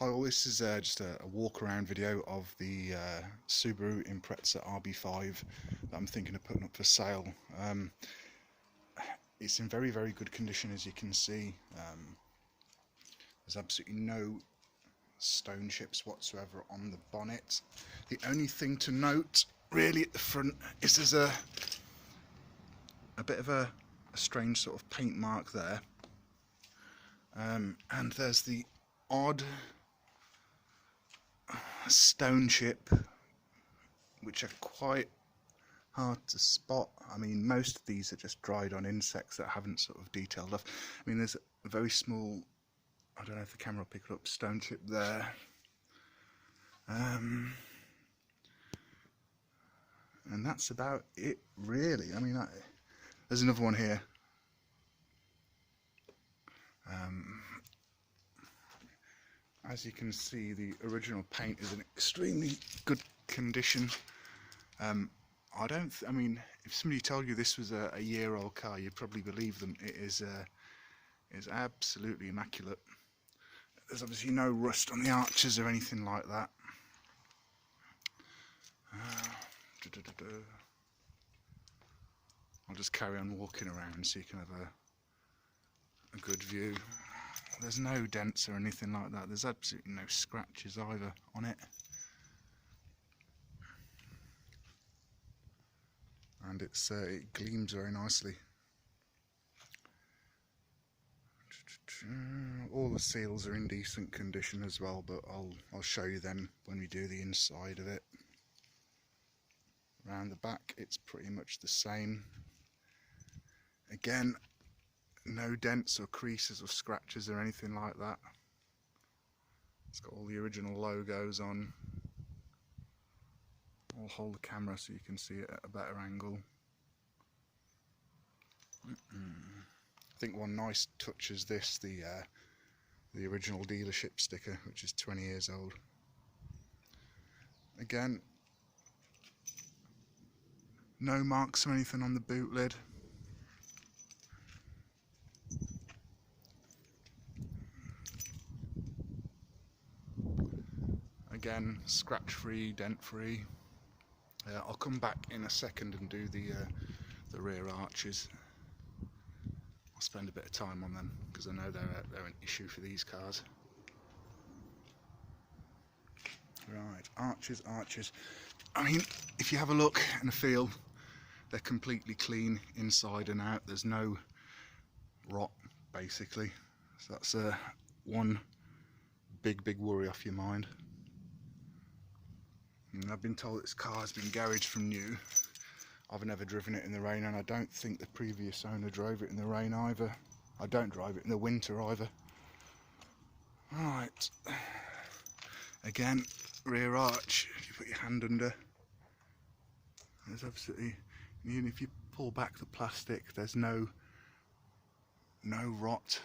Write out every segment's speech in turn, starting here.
Hi all, this is just a walk around video of the Subaru Impreza RB5 that I'm thinking of putting up for sale. It's in very good condition, as you can see. There's absolutely no stone chips whatsoever on the bonnet. The only thing to note really at the front is there's a bit of a strange sort of paint mark there, and there's the odd stone chip which are quite hard to spot. I mean, most of these are just dried on insects that haven't sort of detailed off. I mean, there's a very small, I don't know if the camera will pick it up, stone chip there. And that's about it really. I mean, there's another one here. As you can see, the original paint is in extremely good condition. I mean, if somebody told you this was a year-old car, you'd probably believe them. It is absolutely immaculate. There's obviously no rust on the arches or anything like that. I'll just carry on walking around so you can have a good view. There's no dents or anything like that. There's absolutely no scratches either on it. And it gleams very nicely. All the seals are in decent condition as well, but I'll show you them when we do the inside of it. Around the back it's pretty much the same. Again, no dents or creases or scratches or anything like that. It's got all the original logos on. I'll hold the camera so you can see it at a better angle. I think one nice touch is this, the original dealership sticker, which is 20 years old. Again, no marks or anything on the boot lid. Again, scratch free, dent free. I'll come back in a second and do the rear arches. I'll spend a bit of time on them because I know they're an issue for these cars. Right, arches. I mean, if you have a look and a feel, they're completely clean inside and out. There's no rot basically. So that's one big worry off your mind. And I've been told this car has been garaged from new. I've never driven it in the rain, and I don't think the previous owner drove it in the rain either. I don't drive it in the winter either. Right. Again, rear arch, if you put your hand under, there's absolutely, even if you pull back the plastic, there's no rot.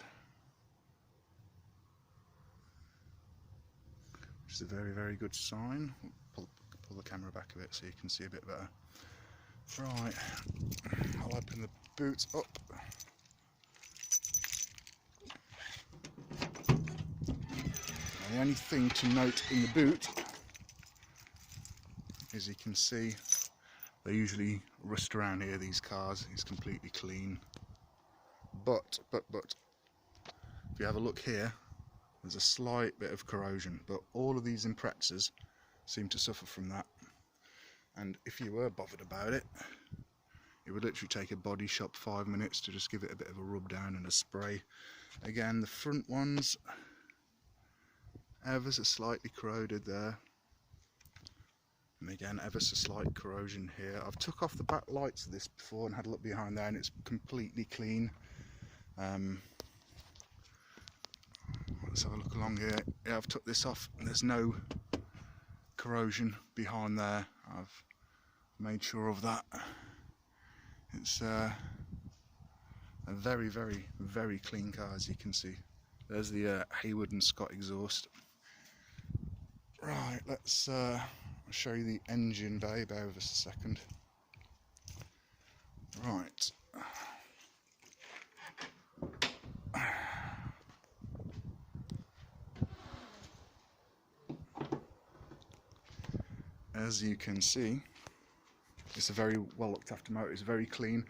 Which is a very good sign. Pull the camera back a bit so you can see a bit better. Right, I'll open the boot up. Now, the only thing to note in the boot is you can see they usually rust around here, these cars. It's completely clean. But if you have a look here, there's a slight bit of corrosion, but all of these Imprezas seem to suffer from that. And if you were bothered about it, it would literally take a body shop 5 minutes to just give it a bit of a rub down and a spray. Again, the front ones, ever so slightly corroded there. And again, ever so slight corrosion here. I've took off the back lights of this before and had a look behind there, and it's completely clean. Let's have a look along here. Yeah, I've took this off and there's no corrosion behind there. I've made sure of that. It's a very clean car, as you can see. There's the Hayward and Scott exhaust. Right, let's show you the engine bay. Bear with us a second. Right. as you can see, it's a very well looked after motor. It's very clean.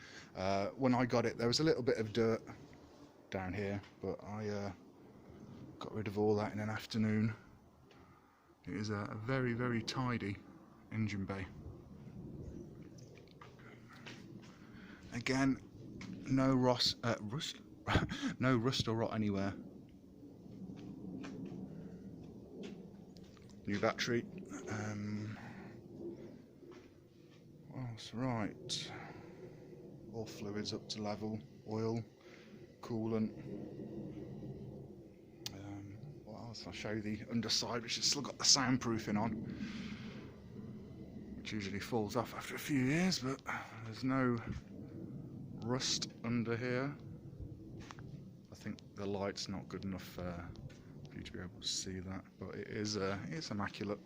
When I got it, there was a little bit of dirt down here, but I got rid of all that in an afternoon. It is a very, very tidy engine bay. Again, no rust no rust or rot anywhere. New battery. What else? Right. All fluids up to level. Oil, coolant. What else? I'll show you the underside, which has still got the soundproofing on, which usually falls off after a few years, but there's no rust under here. I think the light's not good enough for you to be able to see that, but it's immaculate.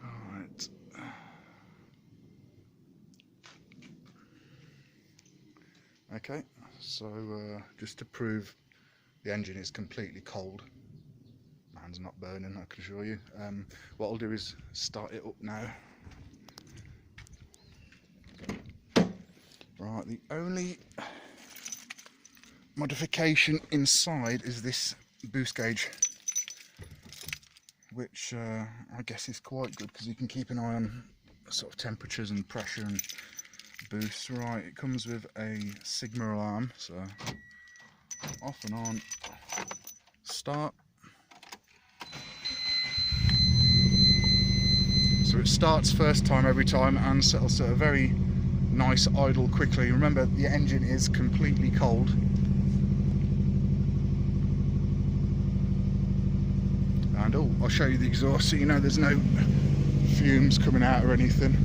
Alright. Okay, so just to prove the engine is completely cold, my hand's not burning, I can assure you. What I'll do is start it up now. Right, the only modification inside is this boost gauge, which I guess is quite good because you can keep an eye on sort of temperatures and pressure and boost. Right, it comes with a Sigma alarm, so off and on, start. So it starts first time every time and settles to a very nice idle quickly. Remember, the engine is completely cold. And oh, I'll show you the exhaust so you know there's no fumes coming out or anything.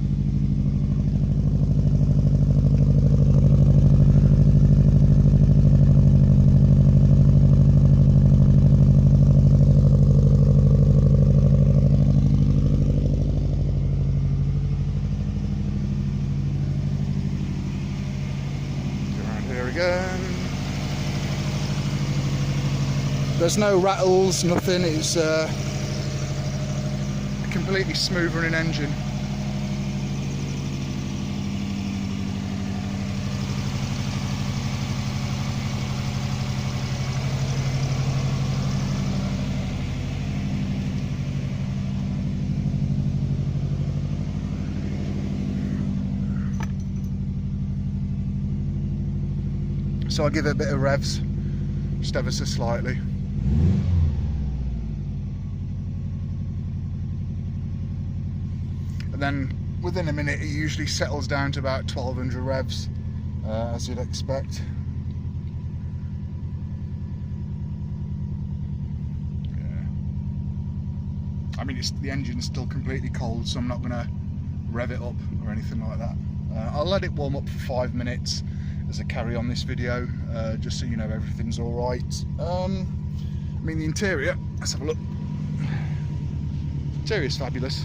There's no rattles, nothing. It's a completely smooth running engine. So I'll give it a bit of revs, just ever so slightly. And then within a minute it usually settles down to about 1200 revs, as you'd expect. Yeah. I mean, the engine's still completely cold, so I'm not going to rev it up or anything like that. I'll let it warm up for 5 minutes as I carry on this video, just so you know everything's alright. I mean, the interior, let's have a look. The interior is fabulous.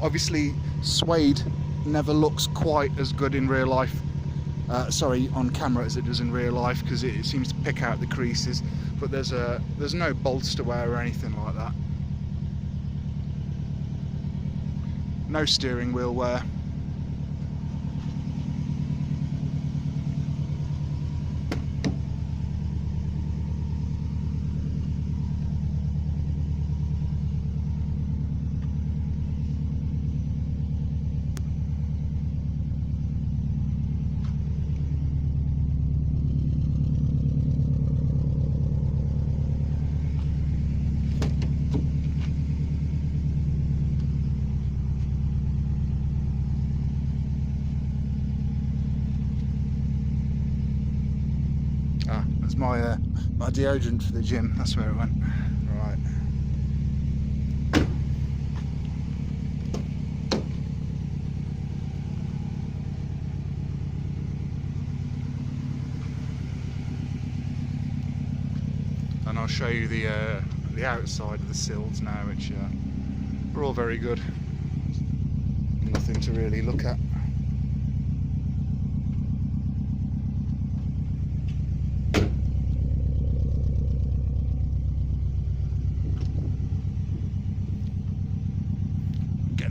Obviously, suede never looks quite as good in real life, sorry, on camera as it does in real life, because it seems to pick out the creases, but there's no bolster wear or anything like that. No steering wheel wear. That's my deodorant for the gym, that's where it went. Right. And I'll show you the outside of the sills now, which are all very good. Nothing to really look at.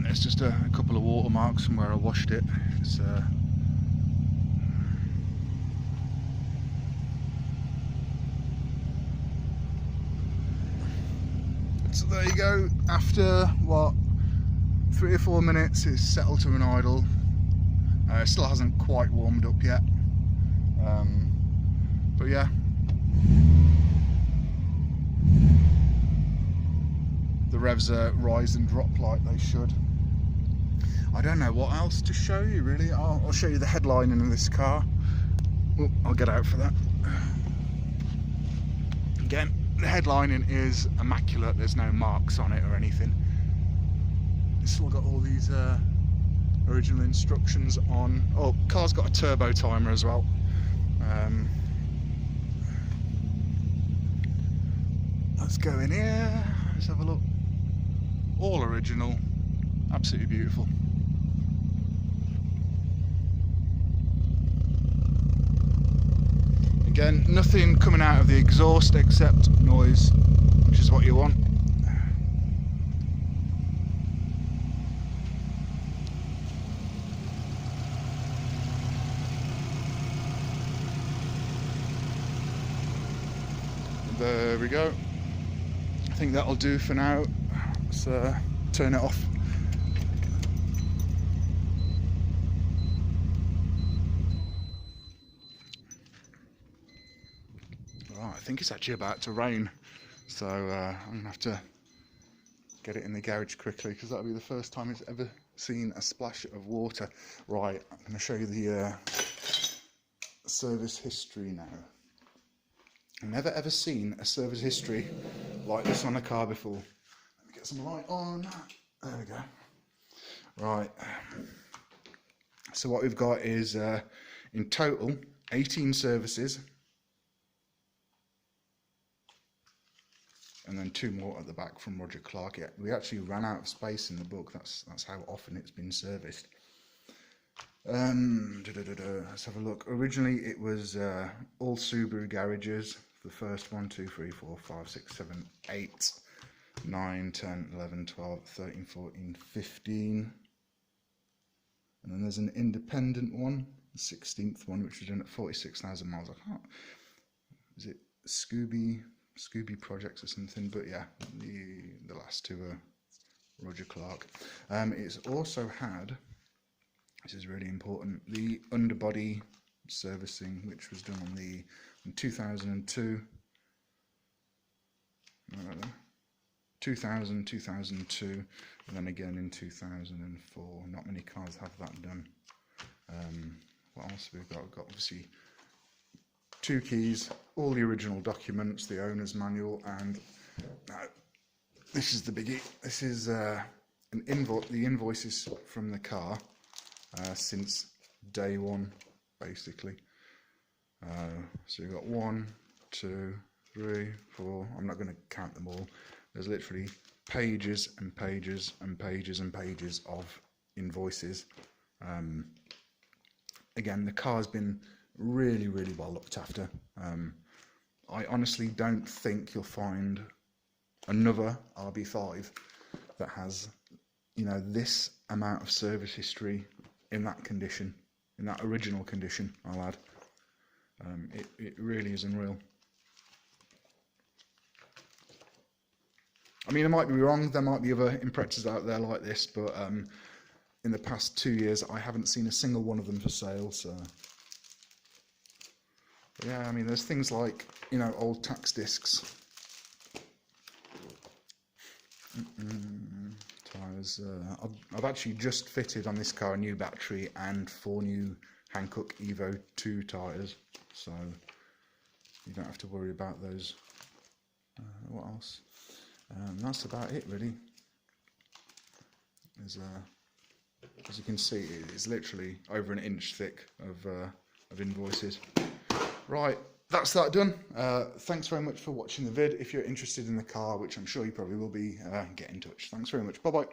there's just a couple of watermarks from where I washed it. It's so there you go. After what, 3 or 4 minutes, it's settled to an idle. It still hasn't quite warmed up yet, but yeah, the revs rise and drop like they should. I don't know what else to show you really. I'll show you the headlining of this car. Oh, I'll get out for that. Again, the headlining is immaculate. There's no marks on it or anything. It's still got all these original instructions on. Oh, car's got a turbo timer as well. Let's go in here. Let's have a look. All original, absolutely beautiful. Again, nothing coming out of the exhaust except noise, which is what you want. There we go. I think that'll do for now. Let's turn it off. Right, I think it's actually about to rain, so I'm gonna have to get it in the garage quickly because that'll be the first time it's ever seen a splash of water. Right, I'm gonna show you the service history now. I've never ever seen a service history like this on a car before. Let me get some light on. There we go. Right. So what we've got is in total 18 services. And then 2 more at the back from Roger Clark. Yeah, we actually ran out of space in the book. That's how often it's been serviced. Let's have a look. Originally it was all Subaru garages. The first 1, 2, 3, 4, 5, 6, 7, 8, 9, 10, 11, 12, 13, 14, 15. And then there's an independent one, the 16th one, which was done at 46,000 miles. I can't. Is it Scooby Projects or something? But yeah, the last 2 are Roger Clark. It's also had, this is really important, the underbody servicing, which was done on in 2002, 2002, and then again in 2004. Not many cars have that done. What else have we got? We've got obviously 2 keys, all the original documents, the owner's manual, and now this is the biggie. This is the invoices from the car since day one, basically. So you've got 1, 2, 3, 4. I'm not going to count them all. There's literally pages and pages and pages and pages of invoices. Again, the car's been really, really well looked after. I honestly don't think you'll find another RB5 that has, you know, this amount of service history in that condition, in that original condition, I'll add. It really is unreal. I mean, I might be wrong, there might be other Imprezas out there like this, but in the past 2 years I haven't seen a single one of them for sale. So but yeah, I mean, there's things like, you know, old tax discs, tyres. I've actually just fitted on this car a new battery and 4 new Hankook Evo 2 tyres, so you don't have to worry about those. What else? That's about it really. There's as you can see, it's literally over an inch thick of invoices. Right, that's that done. Thanks very much for watching the vid. If you're interested in the car, which I'm sure you probably will be, get in touch. Thanks very much. Bye bye.